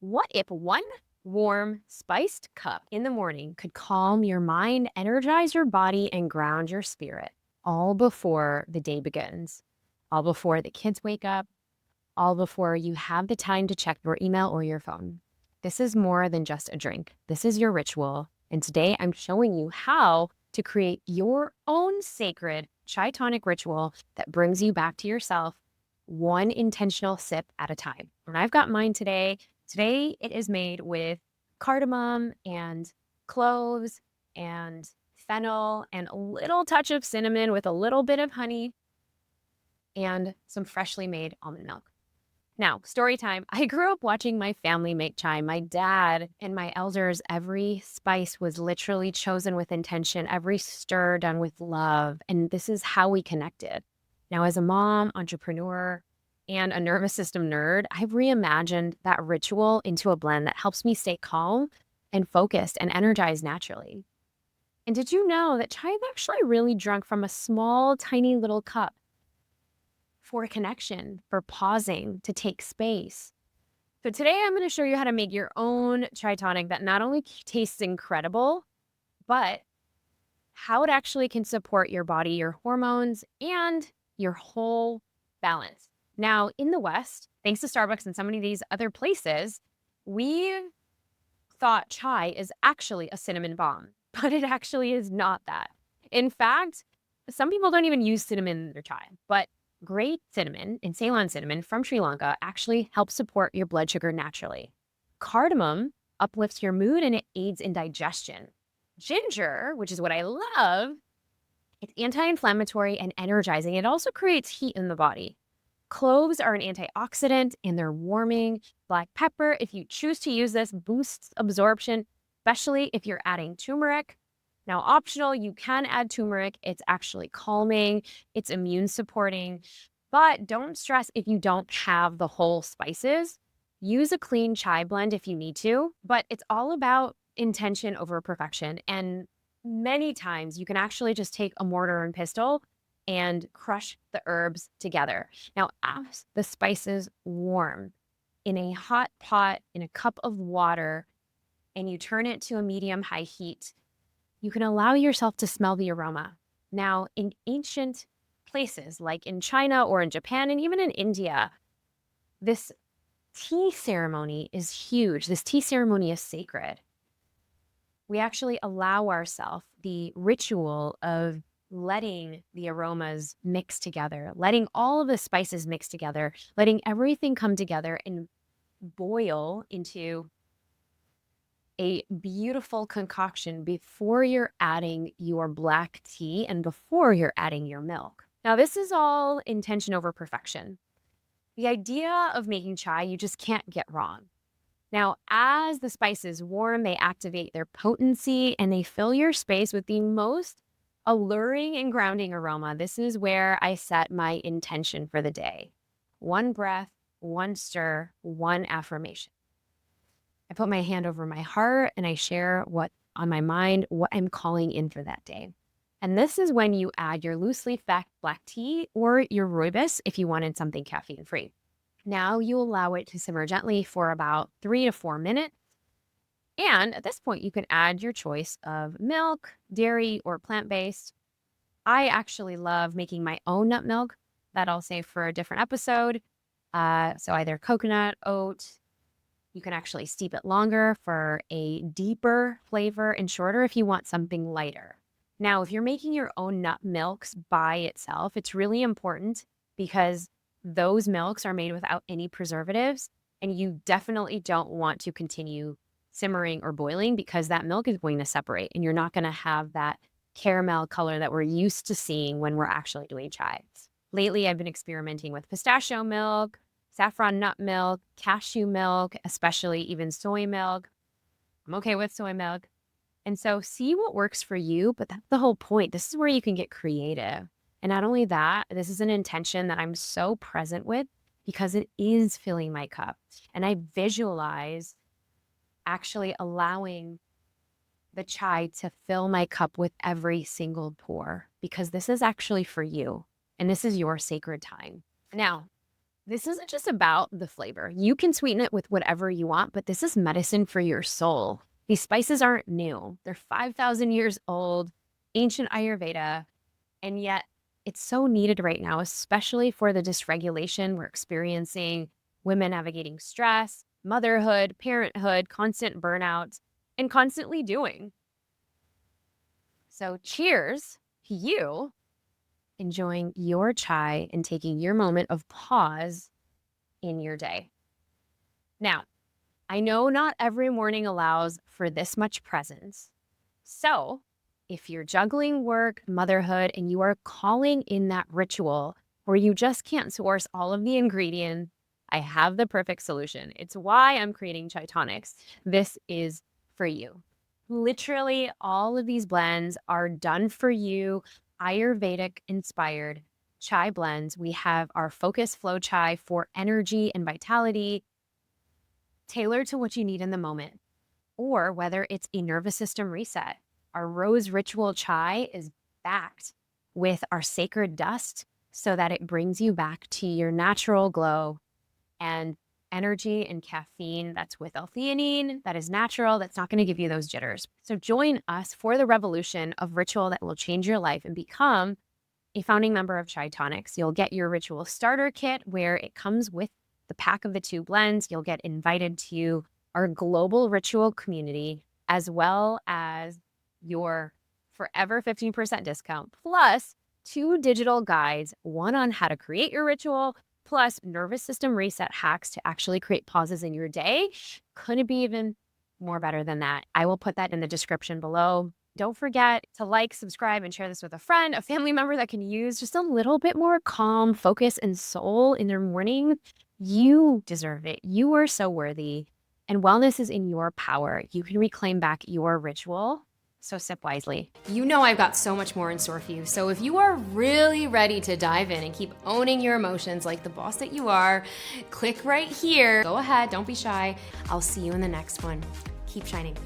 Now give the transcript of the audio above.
What if one warm, spiced cup in the morning could calm your mind, energize your body, and ground your spirit all before the day begins, all before the kids wake up, all before you have the time to check your email or your phone? This is more than just a drink. This is your ritual. And today I'm showing you how to create your own sacred chai tonic ritual that brings you back to yourself one intentional sip at a time. And I've got mine today. Today it is made with cardamom and cloves and fennel and a little touch of cinnamon with a little bit of honey and some freshly made almond milk. Now, story time. I grew up watching my family make chai. My dad and my elders, every spice was literally chosen with intention, every stir done with love. And this is how we connected. Now, as a mom, entrepreneur, and a nervous system nerd, I've reimagined that ritual into a blend that helps me stay calm and focused and energized naturally. And did you know that chai is actually really drunk from a small, tiny little cup? For connection, for pausing, to take space. So today I'm going to show you how to make your own chai tonic that not only tastes incredible, but how it actually can support your body, your hormones, and your whole balance. Now, in the West, thanks to Starbucks and so many of these other places, we thought chai is actually a cinnamon bomb, but it actually is not that. In fact, some people don't even use cinnamon in their chai, but great cinnamon and Ceylon cinnamon from Sri Lanka actually helps support your blood sugar naturally. Cardamom uplifts your mood and it aids in digestion. Ginger, which is what I love, it's anti-inflammatory and energizing. It also creates heat in the body. Cloves are an antioxidant and they're warming. Black pepper, if you choose to use this, boosts absorption, especially if you're adding turmeric. Now, optional, you can add turmeric. It's actually calming, it's immune supporting, but don't stress if you don't have the whole spices. Use a clean chai blend if you need to, but it's all about intention over perfection. And many times you can actually just take a mortar and pestle and crush the herbs together. Now, as the spices warm in a hot pot in a cup of water and you turn it to a medium high heat, you can allow yourself to smell the aroma. Now, in ancient places like in China or in Japan and even in India, this tea ceremony is huge. This tea ceremony is sacred. We actually allow ourselves the ritual of letting the aromas mix together, letting all of the spices mix together, letting everything come together and boil into a beautiful concoction before you're adding your black tea and before you're adding your milk. Now, this is all intention over perfection. The idea of making chai, you just can't get wrong. Now, as the spices warm, they activate their potency and they fill your space with the most alluring and grounding aroma. This is where I set my intention for the day. One breath, one stir, one affirmation. I put my hand over my heart and I share what on my mind, what I'm calling in for that day. And this is when you add your loose leaf black tea or your rooibos if you wanted something caffeine free. Now you allow it to simmer gently for about 3 to 4 minutes. And at this point, you can add your choice of milk, dairy, or plant-based. I actually love making my own nut milk. That I'll save for a different episode. So either coconut, oat. You can actually steep it longer for a deeper flavor and shorter if you want something lighter. Now, if you're making your own nut milks by itself, it's really important because those milks are made without any preservatives, and you definitely don't want to continue simmering or boiling because that milk is going to separate and you're not going to have that caramel color that we're used to seeing when we're actually doing chai. Lately, I've been experimenting with pistachio milk, saffron nut milk, cashew milk, especially even soy milk. I'm okay with soy milk. And so see what works for you, but that's the whole point. This is where you can get creative. And not only that, this is an intention that I'm so present with because it is filling my cup. And I visualize actually allowing the chai to fill my cup with every single pour because this is actually for you and this is your sacred time. Now, This isn't just about the flavor. You can sweeten it with whatever you want, but this is medicine for your soul. These spices aren't new. They're 5,000 years old, ancient Ayurveda, and yet it's so needed right now, especially for the dysregulation we're experiencing, women navigating stress, motherhood, parenthood, constant burnout, and constantly doing. So cheers to you enjoying your chai and taking your moment of pause in your day. Now, I know not every morning allows for this much presence. So, if you're juggling work, motherhood, and you are calling in that ritual where you just can't source all of the ingredients, I have the perfect solution. It's why I'm creating Chai Tonics. This is for you. Literally, all of these blends are done for you, Ayurvedic-inspired chai blends. We have our Focus Flow Chai for energy and vitality, tailored to what you need in the moment, or whether it's a nervous system reset. Our Rose Ritual Chai is backed with our sacred dust so that it brings you back to your natural glow and energy and caffeine that's with L-theanine, that is natural, that's not going to give you those jitters. So join us for the revolution of ritual that will change your life and become a founding member of Chai Tonics. You'll get your ritual starter kit where it comes with the pack of the 2 blends. You'll get invited to our global ritual community, as well as your forever 15% discount, plus 2 digital guides, one on how to create your ritual, plus nervous system reset hacks to actually create pauses in your day. Couldn't be even more better than that. I will put that in the description below. Don't forget to like, subscribe, and share this with a friend, a family member that can use just a little bit more calm, focus, and soul in their morning. You deserve it. You are so worthy. And wellness is in your power. You can reclaim back your ritual. So sip wisely. You know I've got so much more in store for you. So if you are really ready to dive in and keep owning your emotions like the boss that you are, click right here. Go ahead, don't be shy. I'll see you in the next one. Keep shining.